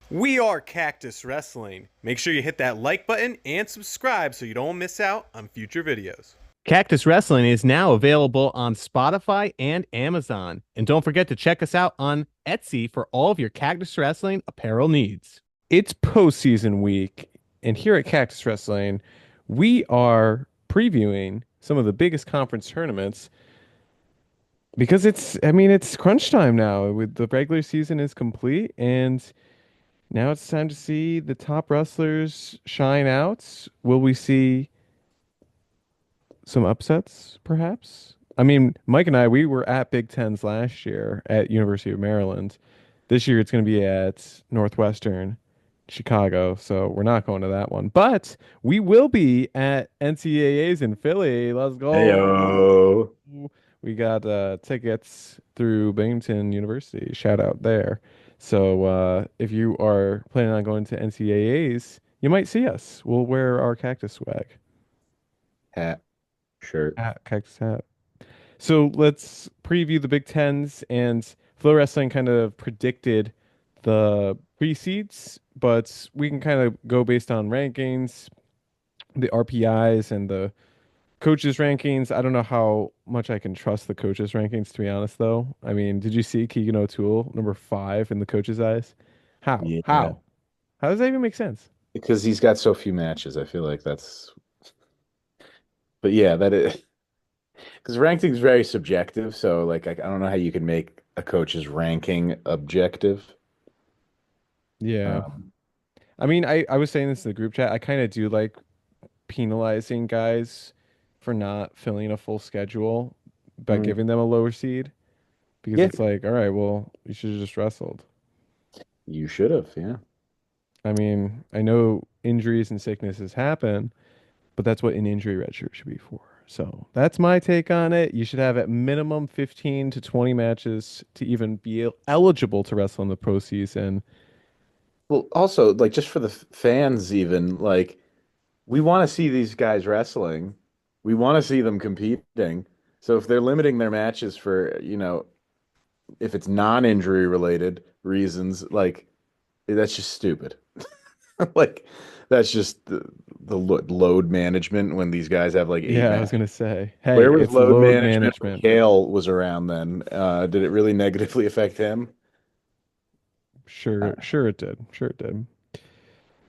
We are Cactus Wrestling. Make sure you hit that like button and subscribe so you don't miss out on future videos. Cactus Wrestling is now available on Spotify and Amazon. And don't forget to check us out on Etsy for all of your Cactus Wrestling apparel needs. It's postseason week, and here at Cactus Wrestling, we are previewing some of the biggest conference tournaments because it's crunch time now. With the regular season is complete, and now it's time to see the top wrestlers shine out. Will we see some upsets, perhaps? I mean, Mike and I, we were at Big Tens last year at University of Maryland. This year it's going to be at Northwestern Chicago, so we're not going to that one. But we will be at NCAAs in Philly. Let's go. Heyo. We got tickets through Binghamton University. Shout out there. So if you are planning on going to NCAAs, you might see us. We'll wear our cactus swag. Hat, shirt. Cactus hat. So let's preview the Big Tens, and Flow Wrestling kind of predicted the pre-seeds, but we can kind of go based on rankings, the RPIs, and the coaches' rankings. I don't know how much I can trust the coaches' rankings, to be honest, though. I mean, did you see Keegan O'Toole, number 5 in the coaches' eyes? How? Yeah, How? How does that even make sense? because he's got so few matches. I feel like that's. But yeah, that is because ranking is very subjective. So like, I don't know how you can make a coach's ranking objective. Yeah. Um, I mean, I was saying this in the group chat. I kind of do like penalizing guys for not filling a full schedule by mm, giving them a lower seed because yeah, it's like, all right, well, you should have just wrestled. you should have. Yeah. I mean, I know injuries and sicknesses happen, but that's what an injury red shirt should be for. So that's my take on it. You should have at minimum 15 to 20 matches to even be eligible to wrestle in the postseason. Well, also like just for the fans, even like we want to see these guys wrestling. We want to see them competing. So if they're limiting their matches for, if it's non-injury related reasons, like that's just stupid. Like that's just the load management when these guys have like eight Yeah, I was matches. gonna say, hey, Where was it's load load management when management. Kale was around then? Did it really negatively affect him? Sure, Uh, sure it did. Sure it did.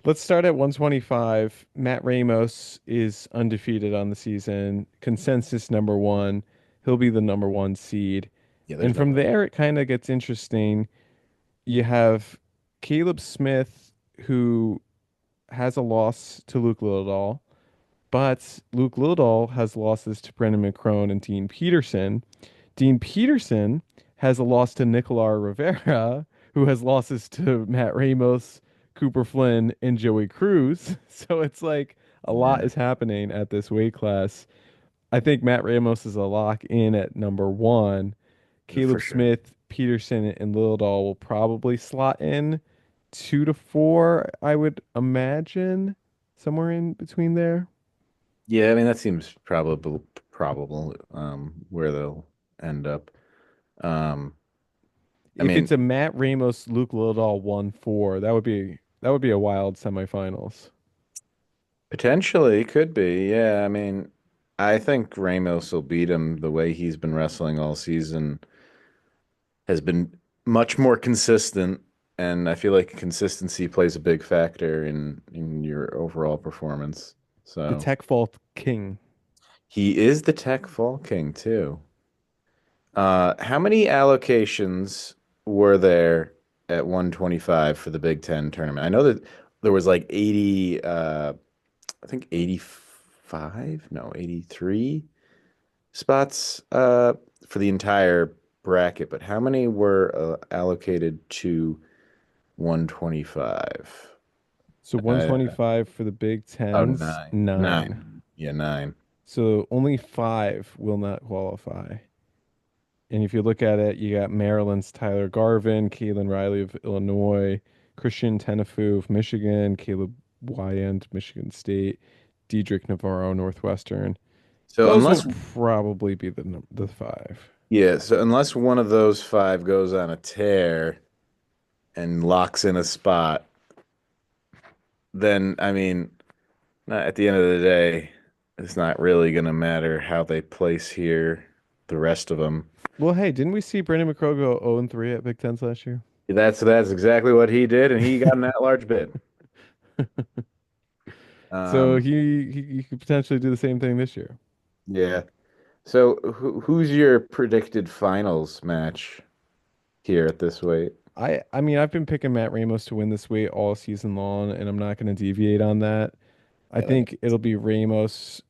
Let's start at 125. Matt Ramos is undefeated on the season, consensus number one. He'll be the number one seed. yeah, And there's no from way. there, it kind of gets interesting. You have Caleb Smith, who has a loss to Luke Littledahl, but Luke Littledahl has losses to Brendan McCrone and Dean Peterson. Dean Peterson has a loss to Nicolar Rivera, who has losses to Matt Ramos, Cooper Flynn, and Joey Cruz. So it's like a lot Yeah, is happening at this weight class. I think Matt Ramos is a lock in at number one. for Caleb sure. Smith, Peterson, and Littledahl will probably slot in 2 to 4, I would imagine, somewhere in between there. Yeah, I mean that seems probable where they'll end up. Um, I If it's mean, a Matt Ramos, Luke Littledahl 1-4, that would be a wild semifinals. potentially could be. Yeah, I mean, I think Ramos will beat him the way he's been wrestling all season has been much more consistent, and I feel like consistency plays a big factor in your overall performance. The So Tech Fault King. he is the Tech Fall King too. How many allocations were there at 125 for the Big Ten tournament? I know that there was like 80, I think 85, no, 83 spots for the entire bracket, but how many were allocated to 125? So Uh, 125 for the Big oh, Tens, nine. 9. Nine. Yeah, nine. So only 5 will not qualify. And if you look at it, you got Maryland's Tyler Garvin, Kalen Riley of Illinois, Christian Tenefu of Michigan, Caleb Wyand, Michigan State, Diedrich Navarro, Northwestern. So Those will unless, probably be the 5. yeah, so unless one of those five goes on a tear, and locks in a spot, then I mean, at the end of the day, it's not really gonna matter how they place here. The rest of them. Well, hey, didn't we see Brandon McCrow go 0-3 at Big Tens last year? That's exactly what he did, and he got an at-large bid. So Um, he could potentially do the same thing this year. yeah. So who's your predicted finals match here at this weight? I mean, I've been picking Matt Ramos to win this weight all season long, and I'm not going to deviate on that. I Yeah, that think it'll be Ramos.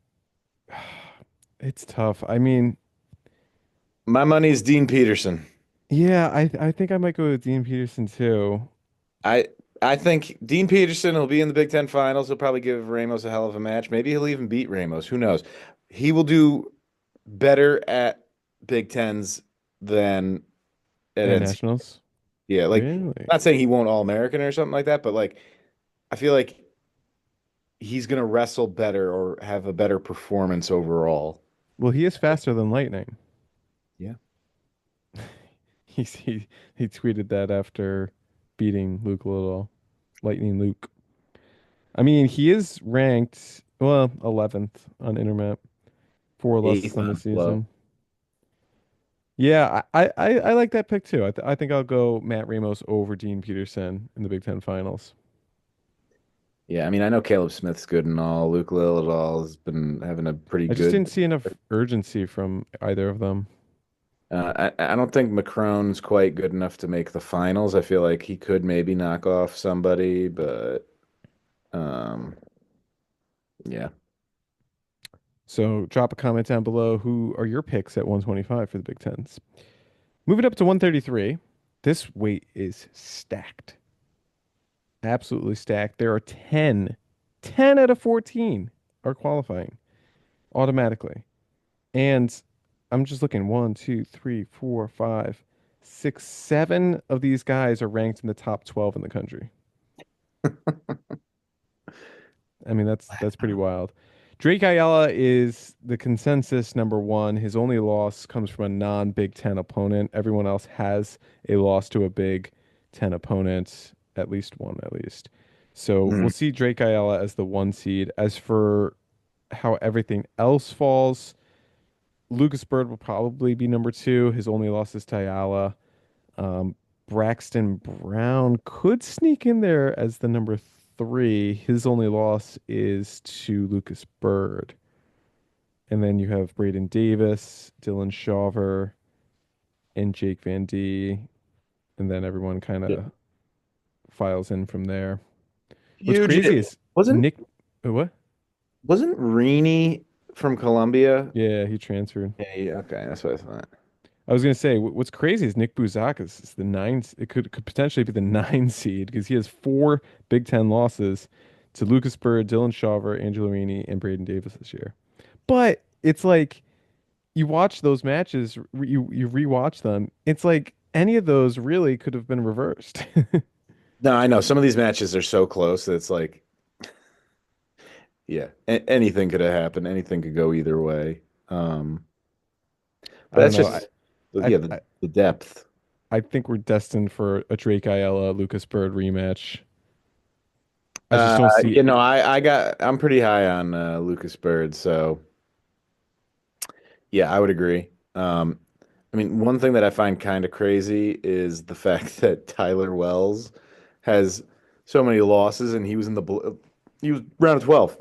It's tough. I mean, my money's Dean Peterson. yeah, I think I might go with Dean Peterson too. I I think Dean Peterson will be in the Big Ten finals. He'll probably give Ramos a hell of a match. Maybe he'll even beat Ramos. Who knows? He will do better at Big Tens than at And NC. Nationals. Yeah, like Really? not saying he won't All American or something like that, but like I feel like he's gonna wrestle better or have a better performance overall. Well, he is faster than lightning. Yeah. He's he tweeted that after beating Luke Little, Lightning Luke. I mean, he is ranked well 11th on Intermap, four losses Eighth on the on Flow. season. Yeah, I like that pick too. I think I'll go Matt Ramos over Dean Peterson in the Big Ten Finals. Yeah, I mean, I know Caleb Smith's good and all. Luke Lilledall has been having a pretty I just good. didn't see enough urgency from either of them. I don't think Macron's quite good enough to make the finals. I feel like he could maybe knock off somebody, but um, yeah. So drop a comment down below. Who are your picks at 125 for the Big Tens? Moving up to 133. This weight is stacked. Absolutely stacked. There are 10 out of 14 are qualifying automatically. And I'm just looking one, two, three, four, five, six, seven of these guys are ranked in the top 12 in the country. I mean, that's pretty wild. Drake Ayala is the consensus number one. His only loss comes from a non-Big Ten opponent. Everyone else has a loss to a Big Ten opponent, at least one, at least. So Mm. we'll see Drake Ayala as the one seed. As for how everything else falls, Lucas Bird will probably be number two. His only loss is to Ayala. Um, Braxton Brown could sneak in there as the number three. His only loss is to Lucas Bird. And then you have Braden Davis, Dylan Shaver, and Jake Van D. And then everyone kind Yeah. of files in from there. What's Huge. crazy is Wasn't Nick. What? wasn't Reaney from Columbia? Yeah, he transferred. Okay, that's what I thought. I was gonna say what's crazy is Nick Bouzakis is the nine. It could potentially be the nine seed because he has four Big Ten losses to Lucas Bird, Dylan Shaver, Angelo Rini, and Braden Davis this year. But it's like you watch those matches, you rewatch them. It's like any of those really could have been reversed. No, I know some of these matches are so close that it's like, yeah, anything could have happened. Anything could go either way. Um, I but don't that's know. just, I, yeah, I the depth. I think we're destined for a Drake Ayala Lucas Bird rematch. I just don't see. I'm pretty high on Lucas Bird, so yeah, I would agree. I mean, one thing that I find kind of crazy is the fact that Tyler Wells has so many losses, and he was round of 12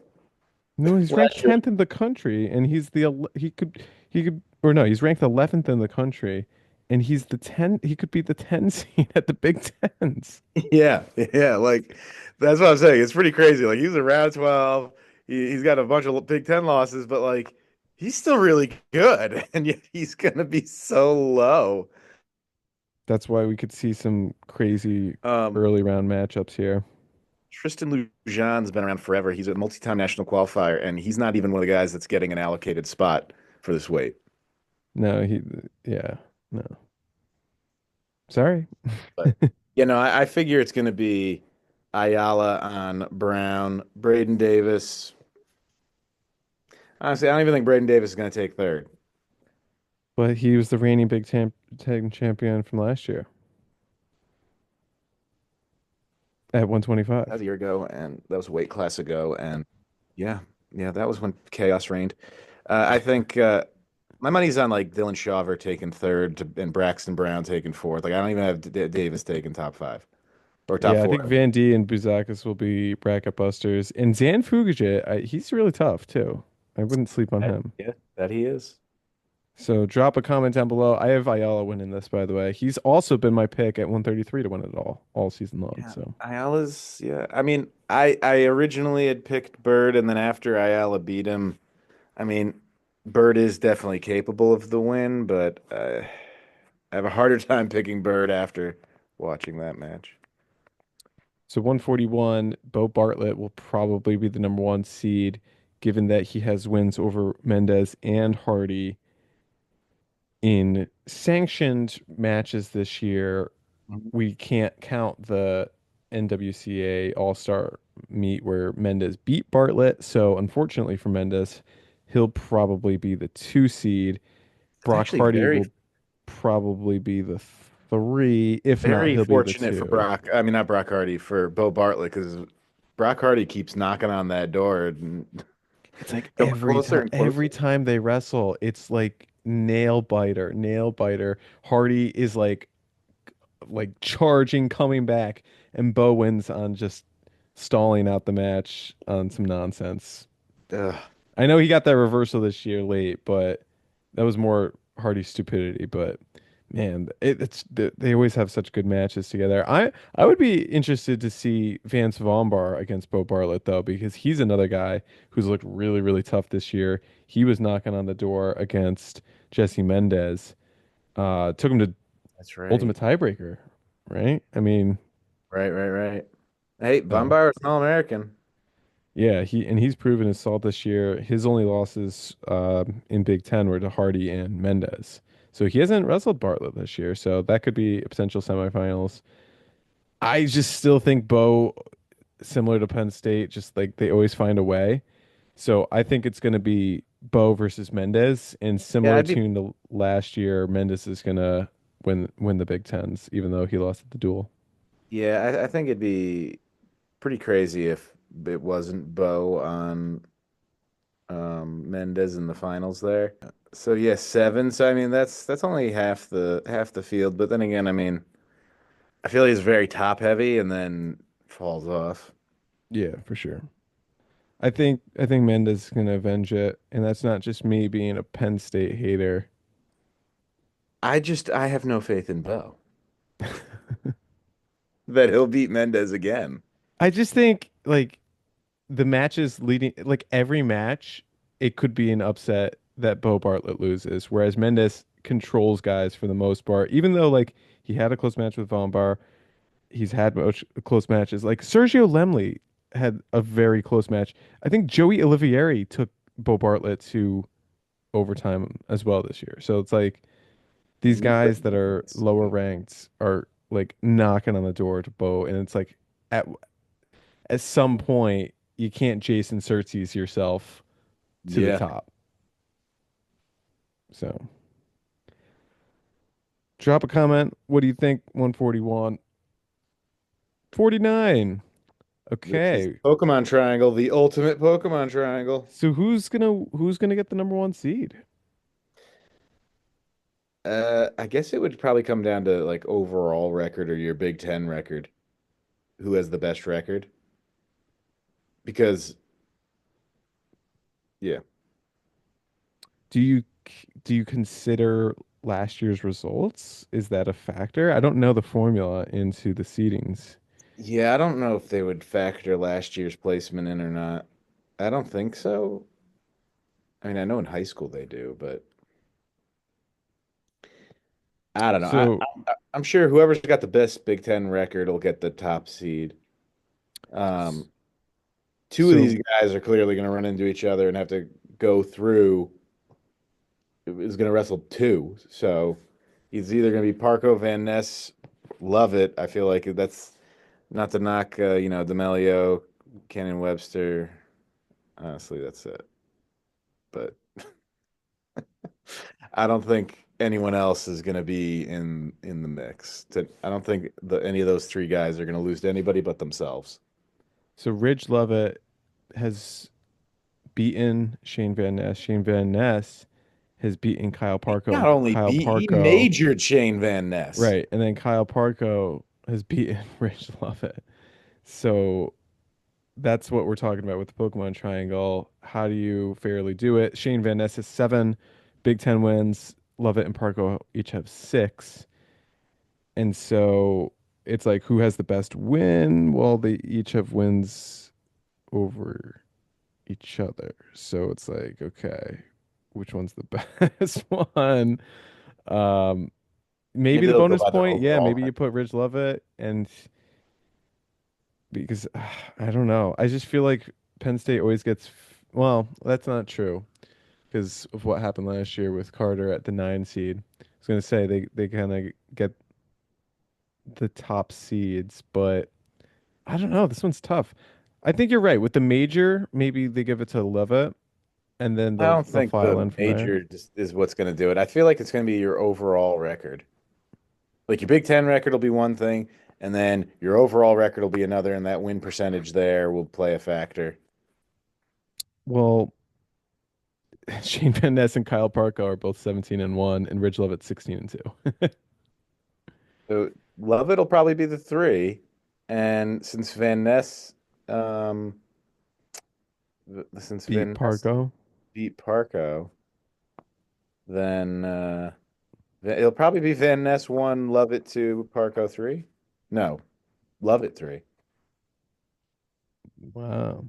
No, he's ranked last year. 10th in the country, and he could or no, he's ranked 11th in the country, and he's the 10. He could be the 10 seed at the Big Tens. Yeah, yeah, like that's what I'm saying. It's pretty crazy. Like he's around 12. He's got a bunch of Big Ten losses, but like he's still really good, and yet he's gonna be so low. That's why we could see some crazy Um, early round matchups here. Tristan Lujan's been around forever. He's a multi-time national qualifier, and he's not even one of the guys that's getting an allocated spot for this weight. No, yeah, no. Sorry. But I figure it's gonna be Ayala on Brown, Braden Davis. Honestly, I don't even think Braden Davis is gonna take third. But he was the reigning Big Ten champion from last year. at That was 125. a year ago, and that was a weight class ago, and yeah, yeah, that was when chaos reigned. I think my money's on like Dylan Chauver taking third and Braxton Brown taking fourth. Like I don't even have Davis taking top five or top Yeah, I four. think Van D and Buzakis will be bracket busters. And Zan Fugacic, he's really tough too. I wouldn't sleep on him. Yeah, that he is. So drop a comment down below. I have Ayala winning this, by the way. He's also been my pick at 133 to win it all season long. Yeah, So Ayala's. Yeah, I mean, I originally had picked Bird, and then after Ayala beat him, I mean, Bird is definitely capable of the win, but I have a harder time picking Bird after watching that match. so 141, Bo Bartlett will probably be the number one seed, given that he has wins over Mendez and Hardy in sanctioned matches this year. Mhm. We can't count the NWCA All-Star meet where Mendez beat Bartlett. So unfortunately for Mendez, he'll probably be the two seed. It's Brock actually Hardy will probably be the three. If not, very he'll be the fortunate for two. Brock. I mean, not Brock Hardy, for Bo Bartlett, because Brock Hardy keeps knocking on that door and It's like coming closer and every closer. time they wrestle, it's like nail biter, nail biter. Hardy is like charging, coming back, and Bo wins on just stalling out the match on some nonsense. Ugh. I know he got that reversal this year late, but that was more Hardy's stupidity. But man, they always have such good matches together. I would be interested to see Vance Vombar against Bo Bartlett though, because he's another guy who's looked really tough this year. He was knocking on the door against Jesse Mendez. Took him to That's right. ultimate tiebreaker, right? I mean, Right. Hey, Von so Bauer is an All-American. yeah, he's proven his salt this year. His only losses in Big Ten were to Hardy and Mendez. So he hasn't wrestled Bartlett this year. So that could be a potential semifinals. I just still think Bo, similar to Penn State, just like they always find a way. So I think it's going to be Bo versus Mendez, and Yeah, similar I'd be. to last year, Mendez is going to win the Big Tens, even though he lost at the duel. Yeah, I think it'd be pretty crazy if it wasn't Bo on Mendez in the finals there. So yeah, seven. So I mean, that's only half the field. But then again, I mean, I feel he's very top heavy and then falls off. Yeah, for sure. I think Mendez is gonna avenge it, and that's not just me being a Penn State hater. I have no faith in Bo that he'll beat Mendez again. I just think like the matches leading, like every match, it could be an upset that Bo Bartlett loses, whereas Mendez controls guys for the most part. Even though like he had a close match with Von Bar, he's had close matches. Like Sergio Lemley had a very close match. I think Joey Olivieri took Bo Bartlett to overtime as well this year. So it's like these And guys that are lower ranked are like knocking on the door to Bo, and it's like at some point you can't Jason Surtees yourself to the yeah, top. So drop a comment. What do you think? 141, 49. this is Okay. Pokemon Triangle, the ultimate Pokemon Triangle. So who's gonna get the number one seed? I guess it would probably come down to like overall record or your Big Ten record. Who has the best record? Because yeah, Do you do you consider last year's results? Is that a factor? I don't know the formula into the seedings. yeah, I don't know if they would factor last year's placement in or not. I don't think so. I mean, I know in high school they do, but I don't know. So I'm sure whoever's got the best Big Ten record will get the top seed. Um, Two of these so guys are clearly going to run into each other and have to go through. Is going to wrestle two, so he's either going to be Parco Van Ness. Love it. I feel like that's not to knock, D'Amelio, Cannon Webster. Honestly, that's it. But I don't think anyone else is going to be in the mix. I don't think any of those three guys are going to lose to anybody but themselves. So Ridge Lovett has beaten Shane Van Ness. Shane Van Ness has beaten Kyle He Parko, not and only Kyle beat, he Parko, majored Shane Van Ness. right, and then Kyle Parko has beaten Ridge Lovett. So that's what we're talking about with the Pokemon Triangle. How do you fairly do it? Shane Van Ness has 7 Big Ten wins. Lovett and Parko each have 6. And so it's like who has the best win? Well, they each have wins over each other. So it's like, okay, which one's the best one? Um, maybe Maybe the they'll go bonus by their point. Yeah, overall maybe you put Ridge Lovett and because I don't know. I just feel like Penn State always gets well, that's not true because of what happened last year with Carter at the 9 seed. I was gonna say they kind of get the top seeds, but I don't know. This one's tough. I think you're right. With the major, maybe they give it to Levitt and then I don't they'll think file the in from there. major just is what's going to do it. I feel like it's going to be your overall record. Like your Big Ten record will be one thing, and then your overall record will be another, and that win percentage there will play a factor. Well, Shane Van Ness and Kyle Parko are both 17-1, and Ridge Levitt 16-2. So Lovett will probably be the three, and since Van Ness, um, since Beat Van Ness Parko. beat Parco, then it'll probably be Van Ness one, Lovett two, Parco three. No, Lovett three. Wow.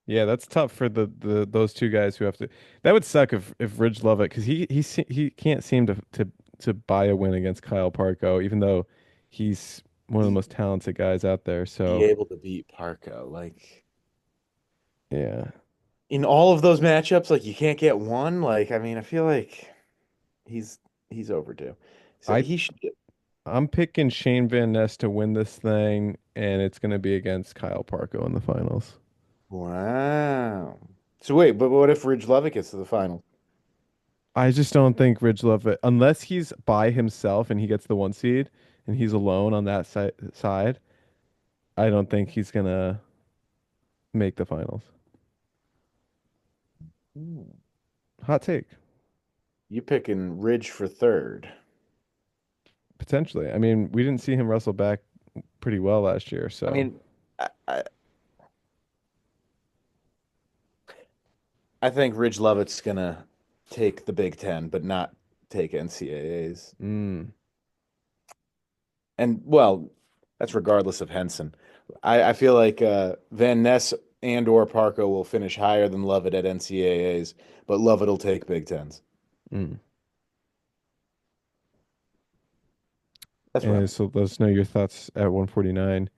Yeah, that's tough for the those two guys who have to. That would suck if Ridge Lovett because he can't seem to buy a win against Kyle Parko, even though he's one of the Be, most talented guys out there. be So able to beat Parco, like yeah, in all of those matchups, like you can't get one. Like I mean, I feel like he's he's overdue. So I he should. I'm picking Shane Van Ness to win this thing, and it's gonna be against Kyle Parko in the finals. Wow. So wait, but what if Ridge Levitt gets to the final? I just don't think Ridge Lovett, unless he's by himself and he gets the 1 seed and he's alone on that side, I don't think he's gonna make the finals. Hmm. Hot take, You picking Ridge for third? potentially. I mean, we didn't see him wrestle back pretty well last year, I so mean, I think Ridge Levitt's gonna take the Big Ten, but not take NCAAs. mm. And well, that's regardless of Henson. I feel like Van Ness and or Parco will finish higher than Levitt at NCAAs, but Levitt will take Big Tens. Mm. That's what And I'm. so let us know your thoughts at 149.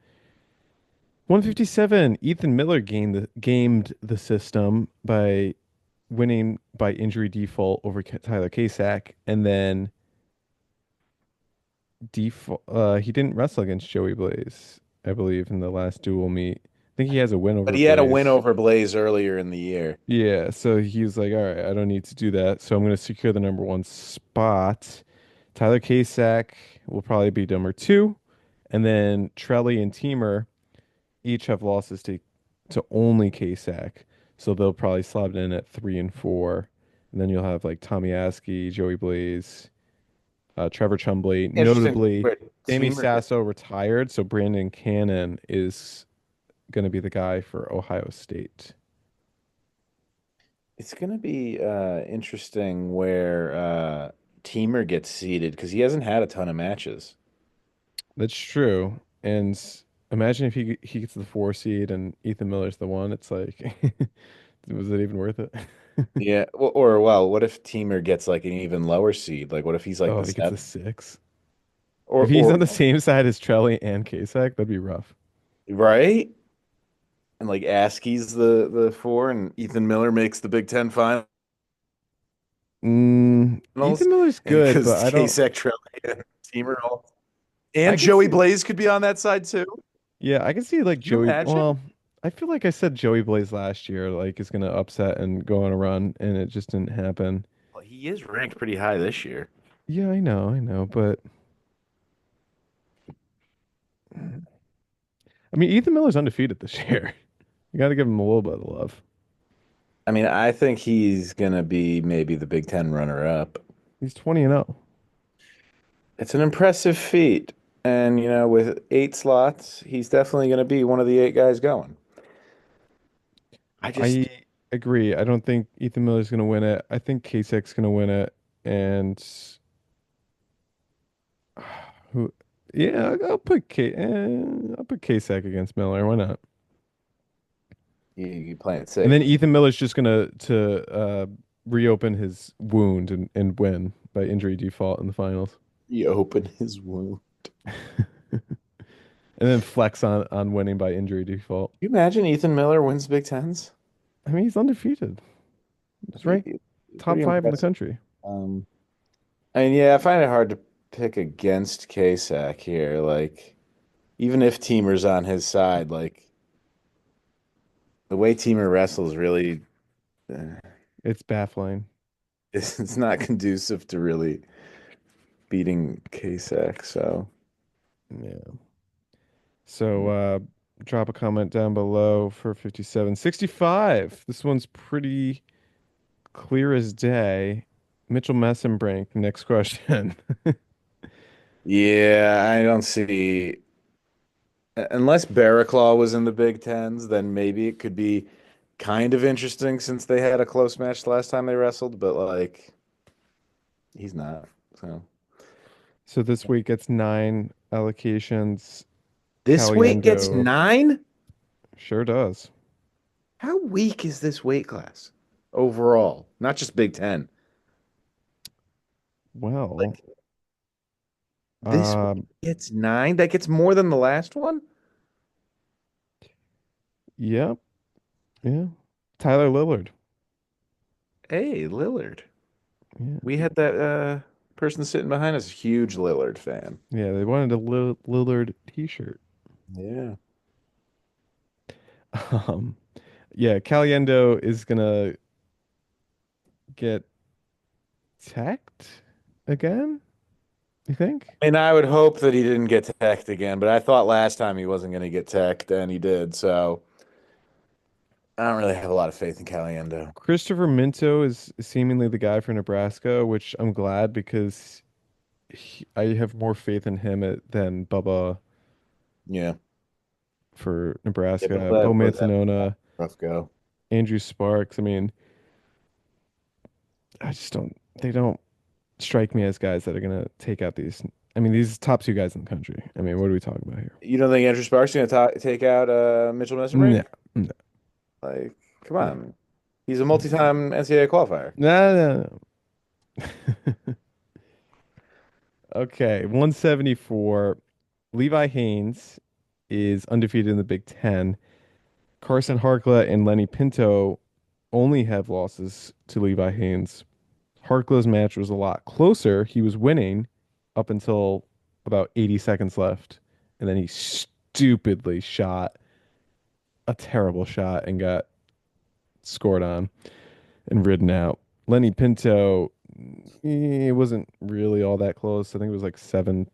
157, Ethan Miller gamed the system by winning by injury default over Tyler Kasak, and then default he didn't wrestle against Joey Blaze, I believe, in the last dual meet. I think he has a win But over he had a win Blaze. over Blaze earlier in the year. Yeah, so he was like, all right, I don't need to do that. So I'm going to secure the number 1 spot. Tyler Kasak will probably be number 2. And then Trelly and Teamer each have losses to only Kasak. So they'll probably slot it in at 3 and 4. And then you'll have like Tommy Askey, Joey Blaze, Trevor Chumbley. Interesting Notably, where Sammy Teamer gets. Sasso retired. So Brandon Cannon is going to be the guy for Ohio State. It's gonna be interesting where Teamer gets seeded because he hasn't had a ton of matches. That's true. And imagine if he gets the 4 seed and Ethan Miller's the 1. It's like, was it even worth it? Yeah, or well, what if Teamer gets like an even lower seed? Like, what if he's like Oh, the he gets a seventh? 6. Or If he's or on the same side as Trelly and Kasak, that'd be rough. right? And like Askey's the four, and Ethan Miller makes the Big Ten finals, Ethan and Miller's good, because but I don't. Kasek, Trelly, and Teamer all, I and can Joey see. Blaze could be on that side too. Yeah, I can see like Could you Joey. imagine? Well, I feel like I said Joey Blaze last year, like is gonna upset and go on a run, and it just didn't happen. Well, he is ranked pretty high this year. Yeah, I know, but I mean, Ethan Miller's undefeated this year. You got to give him a little bit of love. I mean, I think he's gonna be maybe the Big Ten runner-up. He's 20 and 0. It's an impressive feat, and with 8 slots, he's definitely gonna be one of the 8 guys going. I I just, agree. I don't think Ethan Miller's going to win it. I think Kasech's going to win it. And who? Yeah, I'll put Kasek against Miller. Why not? you play it And then safe. Ethan Miller's just gonna to reopen his wound and win by injury default in the finals, You open his wound. and then flex on winning by injury default. You imagine Ethan Miller wins Big Tens? I mean, he's undefeated. He's That'd ranked be top pretty 5 in the impressive. country. Um, I mean, yeah, I find it hard to pick against K-Sac here. Like, even if Teamer's on his side, like the way Teamer wrestles really, uh, It's baffling. it's not conducive to really beating K-Sac. So, Yeah. So drop a comment down below for 57. 65. This one's pretty clear as day. Mitchell Messenbrink, next question. yeah, I don't see unless Barraclaw was in the Big Tens, then maybe it could be kind of interesting since they had a close match the last time they wrestled, but like he's not. So So this week it's 9 allocations. this weight gets Caliendo 9? sure does. How weak is this weight class overall? Not just Big Ten. Well, Like this weight um, gets 9? That gets more than the last one? yep, yeah. Tyler Lillard. Hey, Lillard. Yeah, We had that person sitting behind us, huge Lillard fan. yeah. They wanted a Lillard t-shirt. Yeah. Um, yeah. Caliendo is gonna get teched again. You think? I mean, I would hope that he didn't get teched again, but I thought last time he wasn't going to get teched, and he did. So I don't really have a lot of faith in Caliendo. Christopher Minto is seemingly the guy for Nebraska, which I'm glad because I have more faith in him than Bubba Yeah. for Yeah, Nebraska. Bo Bill was having a Manzanona, rough go. Andrew Sparks. I mean, I just don't. They don't strike me as guys that are gonna take out these. I mean, these top 2 guys in the country. I mean, what are we talking about here? You don't think Andrew Sparks is going to take out Mitchell No, Messerbrink? no, Like, come no, on. He's a multi-time NCAA qualifier. no, no. Okay, 174. Levi Haynes is undefeated in the Big Ten. Carson Harkla and Lenny Pinto only have losses to Levi Haynes. Harkla's match was a lot closer. He was winning up until about 80 seconds left. And then he stupidly shot a terrible shot and got scored on and ridden out. Lenny Pinto, it wasn't really all that close. I think it was like 7-2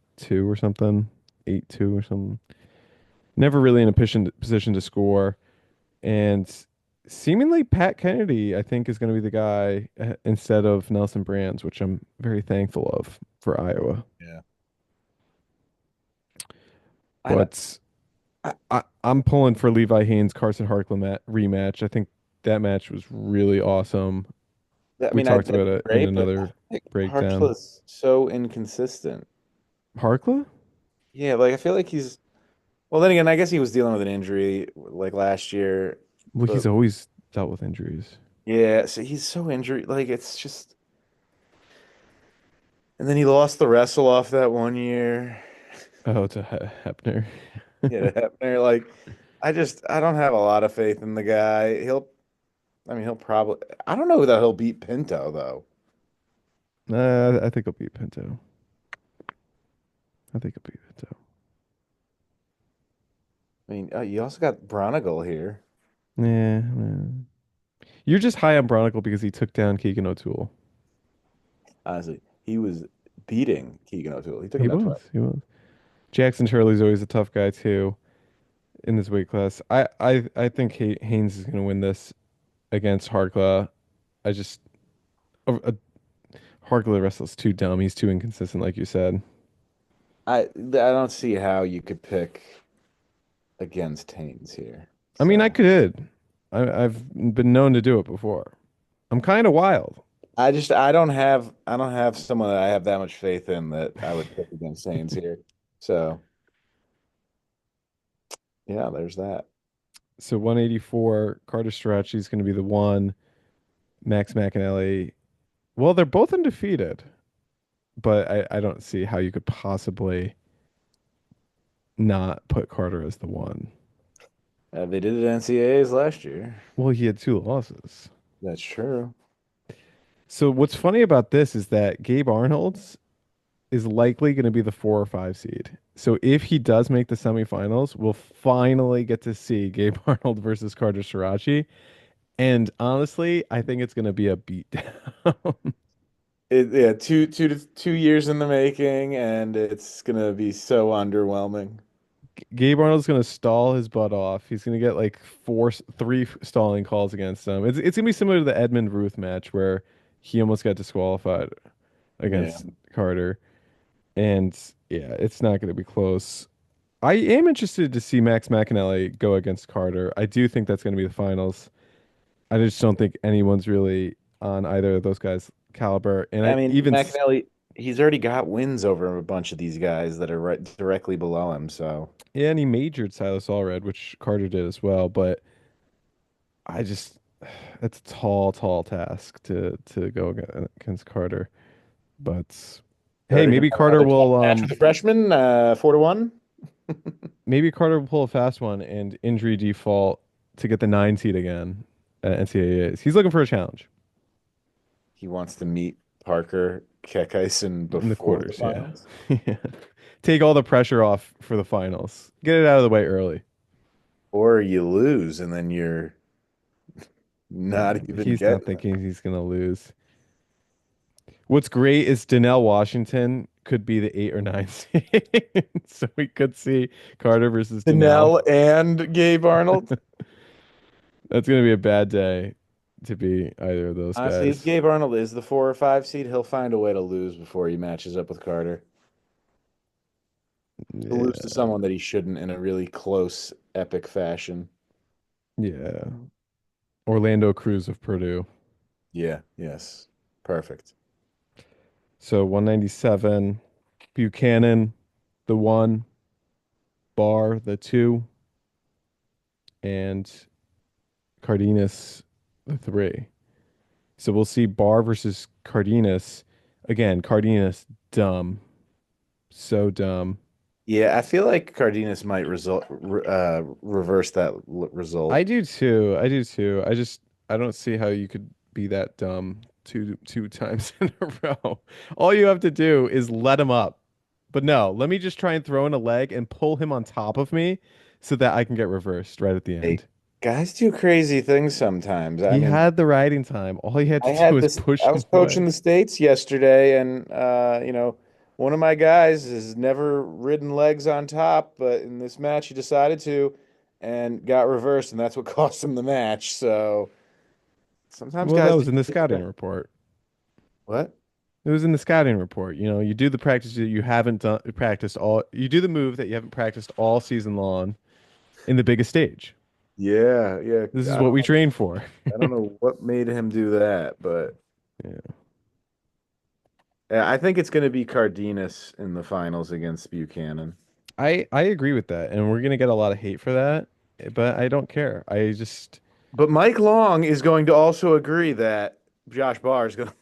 or something, 8-2 or something. Never really in a position to score. And seemingly Pat Kennedy, I think, is going to be the guy instead of Nelson Brands, which I'm very thankful of for Iowa. Yeah. I don't, But I, I'm pulling for Levi Haynes, Carson Harkla rematch. I think that match was really awesome. I We mean, talked that'd about be it in great, but I another think breakdown. Harkless so inconsistent. Harkla? Yeah, like I feel like he's well, then again, I guess he was dealing with an injury like last year, Well, but he's always dealt with injuries. yeah, so he's so injured. Like it's just, and then he lost the wrestle off that one year. Oh, to Hepner. Yeah, Hepner. Like, I don't have a lot of faith in the guy. I mean, he'll probably. I don't know that he'll beat Pinto though. I think he'll beat Pinto. I think he'll beat Pinto. I mean, you also got Bronigal here. Yeah, man. You're just high on Bronicle because he took down Keegan O'Toole. Honestly, he was beating Keegan O'Toole. He took He him out twice. was. He was. Jackson Turley's always a tough guy too in this weight class. I think Haynes is going to win this against Harkla. I just Harkla wrestles too dumb. He's too inconsistent, like you said. I don't see how you could pick against Haynes here. I mean, I So could. I've been known to do it before. I'm kind of wild. I don't have someone that I have that much faith in that I would pick against Haynes here. So yeah, there's that. So 184, Carter Strachey is going to be the one. Max McAnally. Well, they're both undefeated, but I don't see how you could possibly not put Carter as the one. They did it at NCAAs last year. Well, he had two losses. That's true. So what's funny about this is that Gabe Arnold's is likely going to be the 4 or 5 seed. So if he does make the semifinals, we'll finally get to see Gabe Arnold versus Carter Shirachi. And honestly, I think it's going to be a beatdown. Yeah, 2 years in the making, and it's gonna be so underwhelming. Gabe Arnold's going to stall his butt off. He's going to get like three stalling calls against him. It's going to be similar to the Edmund Ruth match where he almost got disqualified Yeah. against Carter. And yeah, it's not going to be close. I am interested to see Max McAnally go against Carter. I do think that's going to be the finals. I just don't think anyone's really on either of those guys' caliber. And I I mean, even McNally, he's already got wins over a bunch of these guys that are right directly below him. So yeah, and he majored Silas Allred, which Carter did as well. But I just that's a tall, tall task to go against Carter. But hey, Carter can maybe have Carter another tough will match with the freshman, 4-1. maybe Carter will pull a fast one and injury default to get the 9 seed again at NCAAs. He's looking for a challenge He wants to meet Parker Kekaisen in the before the quarters. Yeah. finals. Yeah. Take all the pressure off for the finals. Get it out of the way early. Or you lose and then you're not even He's not getting it. thinking he's gonna lose. What's great is Donnell Washington could be the 8 or 9 seed. So we could see Carter versus Donnell. Danelle and Gabe Arnold. That's gonna be a bad day to be either of those Honestly, if guys. Gabe Arnold is the 4 or 5 seed, he'll find a way to lose before he matches up with Carter. He'll lose to Yeah. someone that he shouldn't in a really close, epic fashion. Yeah. Orlando Cruz of Purdue. Yeah, yes. Perfect. So 197, Buchanan, the 1, Barr, the 2, and Cardenas, the 3. So we'll see Barr versus Cardenas. Again, Cardenas, dumb. So dumb. Yeah, I feel like Cardenas might reverse that result. I do too. I do too. I don't see how you could be that dumb two times in a row. All you have to do is let him up. But no, let me just try and throw in a leg and pull him on top of me so that I can get reversed right at the Hey, end. guys do crazy things sometimes. I He mean, had the riding time. All he had I to do had was this. push I him was away. coaching the States yesterday, and one of my guys has never ridden legs on top, but in this match he decided to, and got reversed, and that's what cost him the match. So sometimes Well, that guys do was in the crazy scouting stuff. report. What? It was in the scouting report. You know, you do the practice that you haven't done practiced all. You do the move that you haven't practiced all season long in the biggest stage. Yeah, yeah. This is I what don't we know. train for. I don't know what made him do that, but Yeah. yeah, I think it's going to be Cardenas in the finals against Buchanan. I agree with that, and we're gonna get a lot of hate for that, but I don't care. I just But Mike Long is going to also agree that Josh Barr is going to.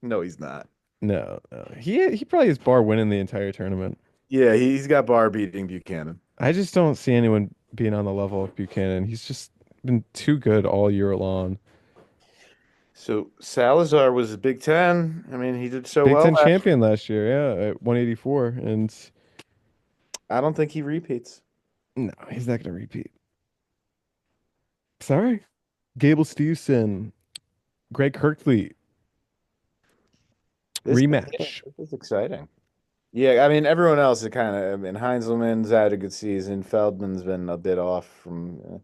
No, he's not. no, no. He probably has Bar winning the entire tournament. Yeah, he's got Barr beating Buchanan. I just don't see anyone being on the level of Buchanan. He's just been too good all year long. So Salazar was a Big Ten. I mean, he did so Big well Ten last year. champion last year, yeah, at 184, and I don't think he repeats. no, he's not gonna repeat. Sorry, Gable Steveson, Greg Kirkley, Yeah, rematch. this is exciting. Yeah, I mean everyone else is kind of. I mean Heinzelman's had a good season. Feldman's been a bit off from.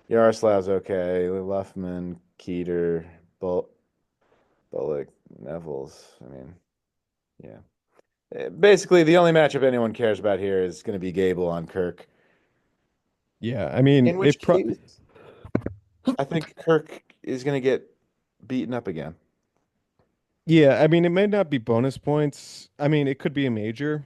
Yaroslav's okay. Luffman, Keeter, Bullock, Neville's. I mean, yeah. Basically, the only matchup anyone cares about here is going to be Gable on Kirk. Yeah, I mean, In which case, I think Kirk is going to get beaten up again. yeah, I mean, it may not be bonus points. I mean, it could be a major,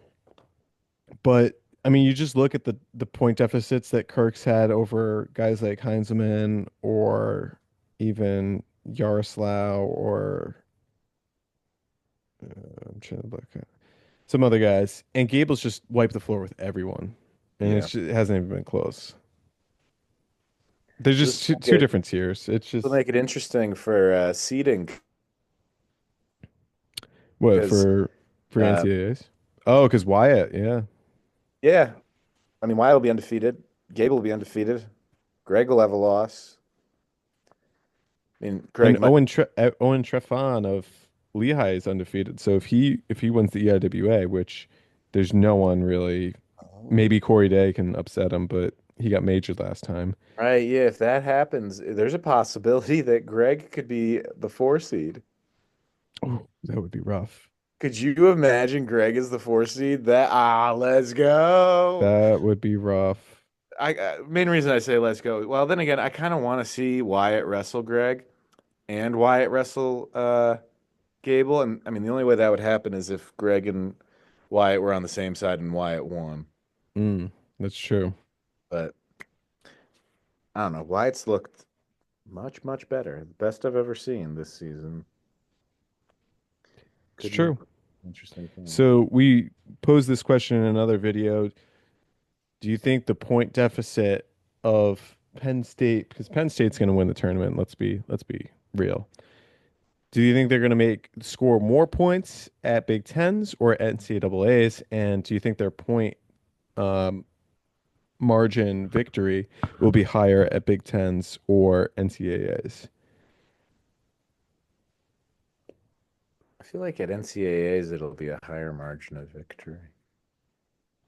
but I mean, you just look at the point deficits that Kirk's had over guys like Heinzelman or even Yaroslav or I'm trying to look at some other guys, and Gable's just wiped the floor with everyone, and Yeah. it hasn't even been close. There's So this just will two make it, different tiers. It's will just make it interesting for seeding what because, for uh, NCAAs. Oh, because Wyatt, yeah. yeah, I mean, Wyatt will be undefeated. Gable will be undefeated. Greg will have a loss. I mean, And Greg might. Owen Trefan of Lehigh is undefeated. So if he wins the EIWA, which there's no one really, Oh. maybe Corey Day can upset him, but he got majored last time. Right, yeah, if that happens, there's a possibility that Greg could be the 4 seed. Oh, that would be rough. Could you imagine Greg is the 4 seed? Let's go. That would be rough. Main reason I say let's go. Well, then again, I kind of want to see Wyatt wrestle Greg and Wyatt wrestle Gable, and I mean the only way that would happen is if Greg and Wyatt were on the same side and Wyatt won. Mm, that's true. But I don't know. Wyatt's looked much, much better. The best I've ever seen this season. It's Couldn't true. agree. Interesting thing. So we posed this question in another video. Do you think the point deficit of Penn State, because Penn State's going to win the tournament, let's be real. Do you think they're going to score more points at Big Tens or at NCAAs? And do you think their point um, margin victory will be higher at Big Tens or NCAAs? I feel like at NCAAs it'll be a higher margin of victory.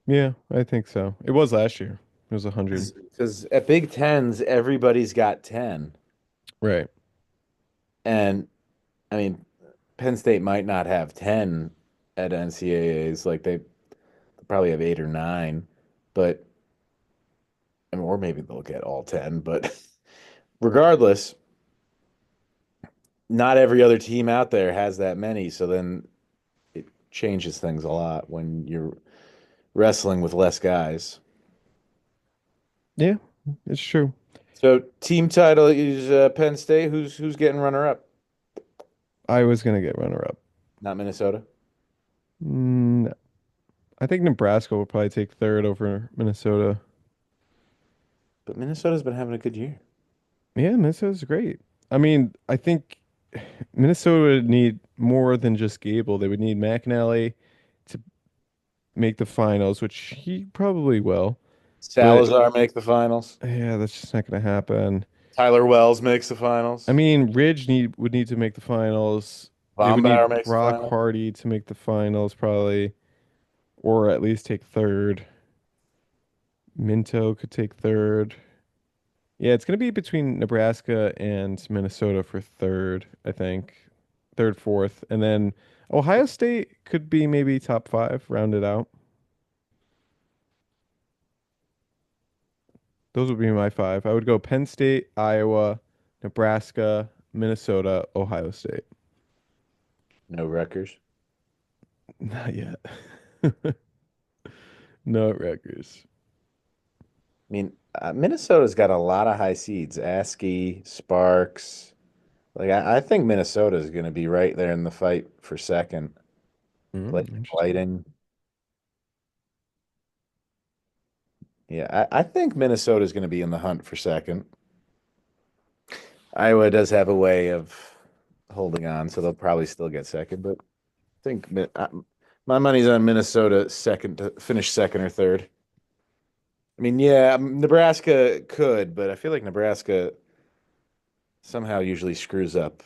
Yeah, I think so. It was last year. It was 100. Because at Big Tens, everybody's got 10. Right. And I mean, Penn State might not have 10 at NCAAs. Like they probably have 8 or 9, but I mean, or maybe they'll get all 10. But regardless, not every other team out there has that many. So then it changes things a lot when you're wrestling with less guys. Yeah, it's true. So team title is Penn State. Who's getting runner up? I was going to get runner up. Not Minnesota. Mm, I think Nebraska will probably take third over Minnesota. But Minnesota's been having a good year. Yeah, Minnesota's great. I mean, I think Minnesota would need more than just Gable. They would need McAnally to make the finals, which he probably will. But Salazar make the finals. yeah, that's just not going to happen. Tyler Wells makes the I finals. mean, would need to make the finals. They would Bombauer need makes the Brock finals. Hardy to make the finals, probably, or at least take third. Minto could take third. Yeah, it's going to be between Nebraska and Minnesota for third, I think. Third, fourth. And then Ohio State could be maybe top five, rounded out. Those would be my five. I would go Penn State, Iowa, Nebraska, Minnesota, Ohio State. No Rutgers. Not yet. No Rutgers. I mean, Minnesota's got a lot of high seeds. Askey, Sparks. Like I think Minnesota is going to be right there in the fight for second. Blake Interesting. Whiting. Yeah, I think Minnesota is going to be in the hunt for second. Iowa does have a way of holding on, so they'll probably still get second. But I think my money's on Minnesota second to finish second or third. I mean, yeah, Nebraska could, but I feel like Nebraska somehow usually screws up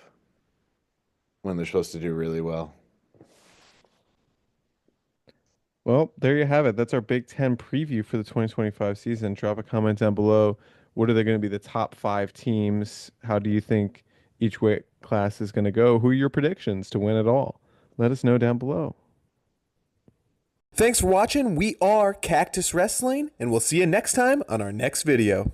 when they're supposed to do really well. Well, there you have it. That's our Big Ten preview for the 2025 season. Drop a comment down below. What are they going to be the top 5 teams? How do you think each weight class is going to go? Who are your predictions to win it all? Let us know down below. Thanks for watching. We are Cactus Wrestling, and we'll see you next time on our next video.